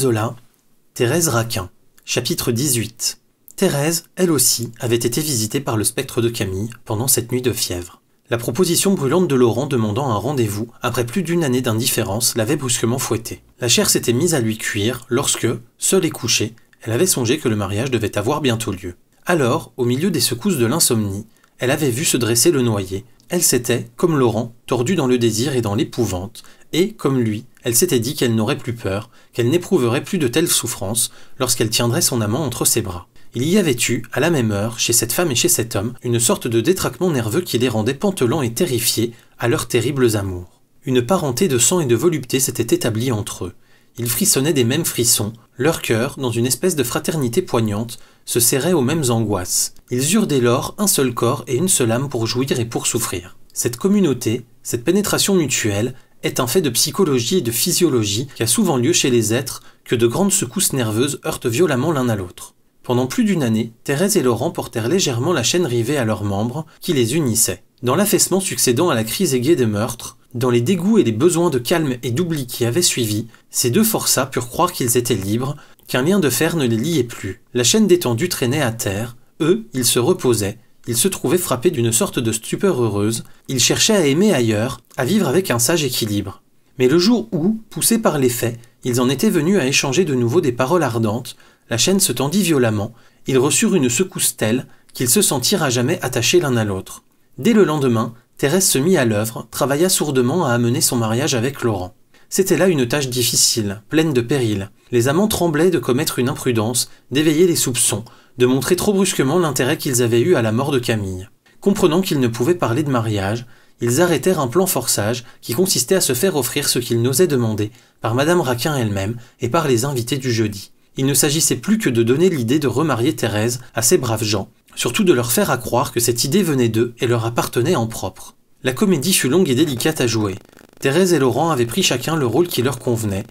Zola, Thérèse Raquin, chapitre 18. Thérèse, elle aussi, avait été visitée par le spectre de Camille pendant cette nuit de fièvre. La proposition brûlante de Laurent demandant un rendez-vous, après plus d'une année d'indifférence, l'avait brusquement fouettée. La chair s'était mise à lui cuire lorsque, seule et couchée, elle avait songé que le mariage devait avoir bientôt lieu. Alors, au milieu des secousses de l'insomnie, elle avait vu se dresser le noyer. Elle s'était, comme Laurent, tordue dans le désir et dans l'épouvante, et, comme lui, elle s'était dit qu'elle n'aurait plus peur, qu'elle n'éprouverait plus de telles souffrances lorsqu'elle tiendrait son amant entre ses bras. Il y avait eu, à la même heure, chez cette femme et chez cet homme, une sorte de détraquement nerveux qui les rendait pantelants et terrifiés à leurs terribles amours. Une parenté de sang et de volupté s'était établie entre eux. Ils frissonnaient des mêmes frissons, leur cœur, dans une espèce de fraternité poignante, se serrait aux mêmes angoisses. Ils eurent dès lors un seul corps et une seule âme pour jouir et pour souffrir. Cette communauté, cette pénétration mutuelle, est un fait de psychologie et de physiologie qui a souvent lieu chez les êtres que de grandes secousses nerveuses heurtent violemment l'un à l'autre. Pendant plus d'une année, Thérèse et Laurent portèrent légèrement la chaîne rivée à leurs membres qui les unissait. Dans l'affaissement succédant à la crise aiguë des meurtres, dans les dégoûts et les besoins de calme et d'oubli qui avaient suivi, ces deux forçats purent croire qu'ils étaient libres, qu'un lien de fer ne les liait plus. La chaîne détendue traînait à terre, eux, ils se reposaient, ils se trouvaient frappés d'une sorte de stupeur heureuse, ils cherchaient à aimer ailleurs, à vivre avec un sage équilibre. Mais le jour où, poussés par les faits, ils en étaient venus à échanger de nouveau des paroles ardentes, la chaîne se tendit violemment, ils reçurent une secousse telle qu'ils se sentirent à jamais attachés l'un à l'autre. Dès le lendemain, Thérèse se mit à l'œuvre, travailla sourdement à amener son mariage avec Laurent. C'était là une tâche difficile, pleine de périls. Les amants tremblaient de commettre une imprudence, d'éveiller les soupçons, de montrer trop brusquement l'intérêt qu'ils avaient eu à la mort de Camille. Comprenant qu'ils ne pouvaient parler de mariage, ils arrêtèrent un plan fort sage qui consistait à se faire offrir ce qu'ils n'osaient demander par Madame Raquin elle-même et par les invités du jeudi. Il ne s'agissait plus que de donner l'idée de remarier Thérèse à ces braves gens, surtout de leur faire à croire que cette idée venait d'eux et leur appartenait en propre. La comédie fut longue et délicate à jouer. Thérèse et Laurent avaient pris chacun le rôle qui leur convenait.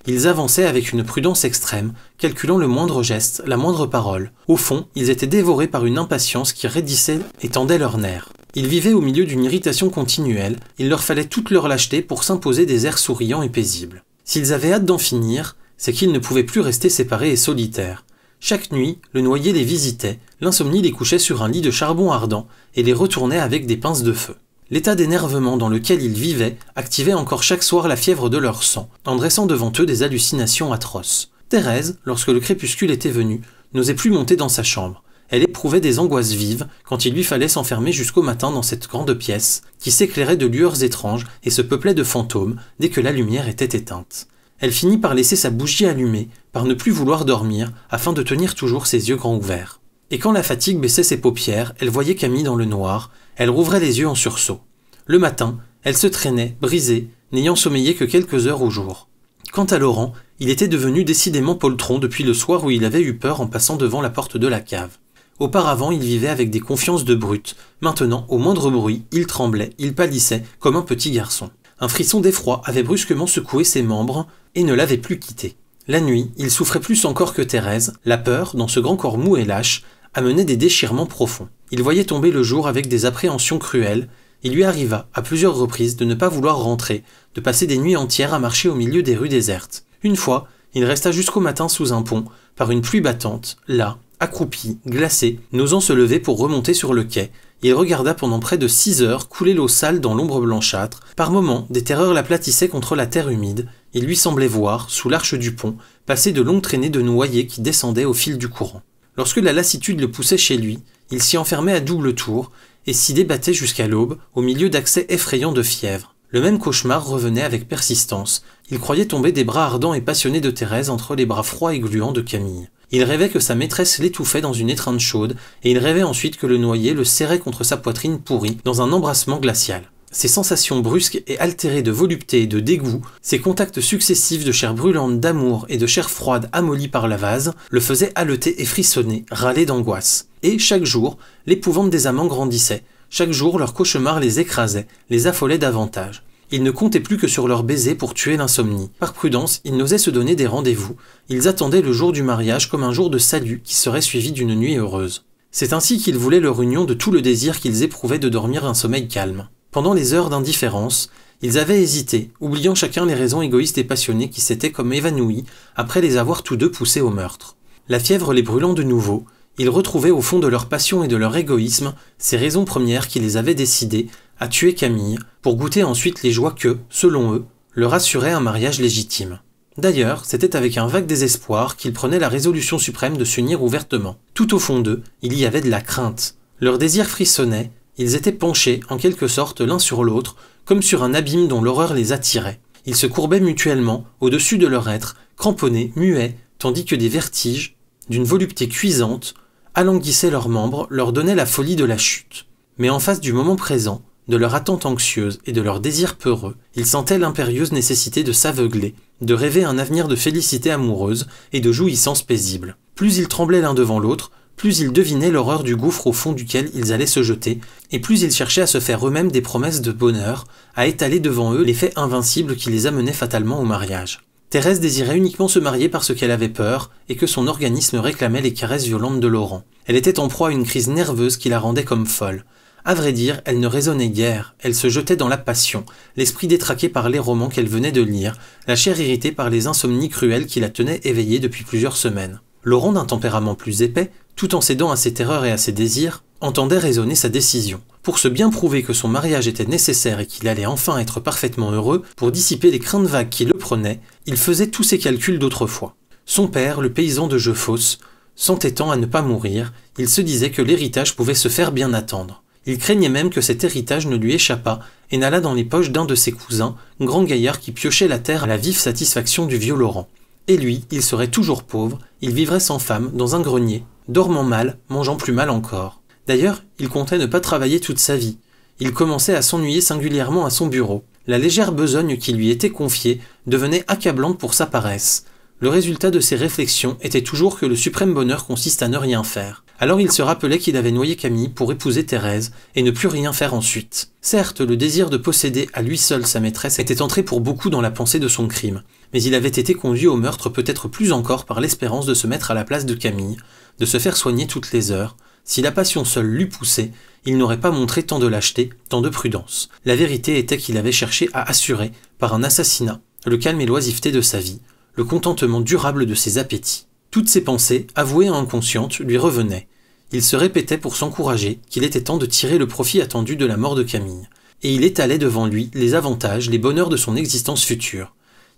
Ils avançaient avec une prudence extrême, calculant le moindre geste, la moindre parole. Au fond, ils étaient dévorés par une impatience qui raidissait et tendait leurs nerfs. Ils vivaient au milieu d'une irritation continuelle, il leur fallait toute leur lâcheté pour s'imposer des airs souriants et paisibles. S'ils avaient hâte d'en finir, c'est qu'ils ne pouvaient plus rester séparés et solitaires. Chaque nuit, le noyer les visitait, l'insomnie les couchait sur un lit de charbon ardent et les retournait avec des pinces de feu. L'état d'énervement dans lequel ils vivaient activait encore chaque soir la fièvre de leur sang, en dressant devant eux des hallucinations atroces. Thérèse, lorsque le crépuscule était venu, n'osait plus monter dans sa chambre. Elle éprouvait des angoisses vives quand il lui fallait s'enfermer jusqu'au matin dans cette grande pièce, qui s'éclairait de lueurs étranges et se peuplait de fantômes dès que la lumière était éteinte. Elle finit par laisser sa bougie allumée, par ne plus vouloir dormir, afin de tenir toujours ses yeux grands ouverts. Et quand la fatigue baissait ses paupières, elle voyait Camille dans le noir, elle rouvrait les yeux en sursaut. Le matin, elle se traînait, brisée, n'ayant sommeillé que quelques heures au jour. Quant à Laurent, il était devenu décidément poltron depuis le soir où il avait eu peur en passant devant la porte de la cave. Auparavant, il vivait avec des confiances de brute. Maintenant, au moindre bruit, il tremblait, il pâlissait, comme un petit garçon. Un frisson d'effroi avait brusquement secoué ses membres et ne l'avait plus quitté. La nuit, il souffrait plus encore que Thérèse. La peur, dans ce grand corps mou et lâche, amenait des déchirements profonds. Il voyait tomber le jour avec des appréhensions cruelles. Il lui arriva, à plusieurs reprises, de ne pas vouloir rentrer, de passer des nuits entières à marcher au milieu des rues désertes. Une fois, il resta jusqu'au matin sous un pont, par une pluie battante, là, accroupi, glacé, n'osant se lever pour remonter sur le quai. Il regarda pendant près de 6 heures couler l'eau sale dans l'ombre blanchâtre. Par moments, des terreurs l'aplatissaient contre la terre humide. Il lui semblait voir, sous l'arche du pont, passer de longues traînées de noyés qui descendaient au fil du courant. Lorsque la lassitude le poussait chez lui, il s'y enfermait à double tour et s'y débattait jusqu'à l'aube, au milieu d'accès effrayants de fièvre. Le même cauchemar revenait avec persistance. Il croyait tomber des bras ardents et passionnés de Thérèse entre les bras froids et gluants de Camille. Il rêvait que sa maîtresse l'étouffait dans une étreinte chaude, et il rêvait ensuite que le noyer le serrait contre sa poitrine pourrie dans un embrassement glacial. Ces sensations brusques et altérées de volupté et de dégoût, ces contacts successifs de chair brûlante d'amour et de chair froide amollie par la vase, le faisaient haleter et frissonner, râler d'angoisse. Et chaque jour, l'épouvante des amants grandissait. Chaque jour, leurs cauchemars les écrasaient, les affolaient davantage. Ils ne comptaient plus que sur leurs baisers pour tuer l'insomnie. Par prudence, ils n'osaient se donner des rendez-vous. Ils attendaient le jour du mariage comme un jour de salut qui serait suivi d'une nuit heureuse. C'est ainsi qu'ils voulaient leur union de tout le désir qu'ils éprouvaient de dormir un sommeil calme. Pendant les heures d'indifférence, Ils avaient hésité, oubliant chacun les raisons égoïstes et passionnées qui s'étaient comme évanouies après les avoir tous deux poussés au meurtre. La fièvre les brûlant de nouveau, ils retrouvaient au fond de leur passion et de leur égoïsme ces raisons premières qui les avaient décidés à tuer Camille pour goûter ensuite les joies que, selon eux, leur assurait un mariage légitime. D'ailleurs, c'était avec un vague désespoir qu'ils prenaient la résolution suprême de s'unir ouvertement. Tout au fond d'eux, il y avait de la crainte. Leur désir frissonnait, ils étaient penchés, en quelque sorte, l'un sur l'autre, comme sur un abîme dont l'horreur les attirait. Ils se courbaient mutuellement, au-dessus de leur être, cramponnés, muets, tandis que des vertiges, d'une volupté cuisante, alanguissaient leurs membres, leur donnaient la folie de la chute. Mais en face du moment présent, de leur attente anxieuse et de leur désir peureux, ils sentaient l'impérieuse nécessité de s'aveugler, de rêver un avenir de félicité amoureuse et de jouissance paisible. Plus ils tremblaient l'un devant l'autre, plus ils devinaient l'horreur du gouffre au fond duquel ils allaient se jeter, et plus ils cherchaient à se faire eux-mêmes des promesses de bonheur, à étaler devant eux les faits invincibles qui les amenaient fatalement au mariage. Thérèse désirait uniquement se marier parce qu'elle avait peur et que son organisme réclamait les caresses violentes de Laurent. Elle était en proie à une crise nerveuse qui la rendait comme folle. À vrai dire, elle ne raisonnait guère, elle se jetait dans la passion, l'esprit détraqué par les romans qu'elle venait de lire, la chair irritée par les insomnies cruelles qui la tenaient éveillée depuis plusieurs semaines. Laurent, d'un tempérament plus épais, tout en cédant à ses terreurs et à ses désirs, entendait raisonner sa décision. Pour se bien prouver que son mariage était nécessaire et qu'il allait enfin être parfaitement heureux, pour dissiper les craintes vagues qui le prenaient, il faisait tous ses calculs d'autrefois. Son père, le paysan de Jeufosse, s'entêtant à ne pas mourir, il se disait que l'héritage pouvait se faire bien attendre. Il craignait même que cet héritage ne lui échappât et n'allât dans les poches d'un de ses cousins, grand gaillard qui piochait la terre à la vive satisfaction du vieux Laurent. Et lui, il serait toujours pauvre, il vivrait sans femme, dans un grenier, dormant mal, mangeant plus mal encore. D'ailleurs, il comptait ne pas travailler toute sa vie. Il commençait à s'ennuyer singulièrement à son bureau. La légère besogne qui lui était confiée devenait accablante pour sa paresse. Le résultat de ses réflexions était toujours que le suprême bonheur consiste à ne rien faire. Alors il se rappelait qu'il avait noyé Camille pour épouser Thérèse et ne plus rien faire ensuite. Certes, le désir de posséder à lui seul sa maîtresse était entré pour beaucoup dans la pensée de son crime, mais il avait été conduit au meurtre peut-être plus encore par l'espérance de se mettre à la place de Camille, de se faire soigner toutes les heures. Si la passion seule l'eût poussé, il n'aurait pas montré tant de lâcheté, tant de prudence. La vérité était qu'il avait cherché à assurer, par un assassinat, le calme et l'oisiveté de sa vie, le contentement durable de ses appétits. Toutes ces pensées, avouées et inconscientes, lui revenaient. Il se répétait pour s'encourager qu'il était temps de tirer le profit attendu de la mort de Camille. Et il étalait devant lui les avantages, les bonheurs de son existence future.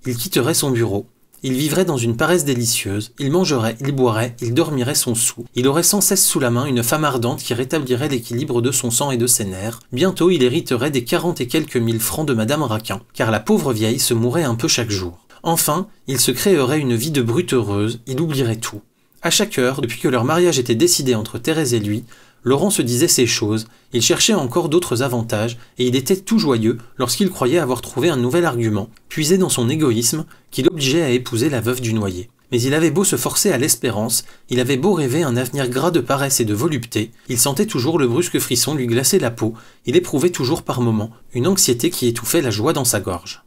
Il quitterait son bureau. Il vivrait dans une paresse délicieuse, il mangerait, il boirait, il dormirait son sou. Il aurait sans cesse sous la main une femme ardente qui rétablirait l'équilibre de son sang et de ses nerfs. Bientôt il hériterait des 40 et quelques mille francs de Madame Raquin, car la pauvre vieille se mourait un peu chaque jour. Enfin, il se créerait une vie de brute heureuse, il oublierait tout. À chaque heure, depuis que leur mariage était décidé entre Thérèse et lui, Laurent se disait ces choses, il cherchait encore d'autres avantages, et il était tout joyeux lorsqu'il croyait avoir trouvé un nouvel argument, puisé dans son égoïsme, qui l'obligeait à épouser la veuve du noyé. Mais il avait beau se forcer à l'espérance, il avait beau rêver un avenir gras de paresse et de volupté, il sentait toujours le brusque frisson lui glacer la peau, il éprouvait toujours par moments une anxiété qui étouffait la joie dans sa gorge.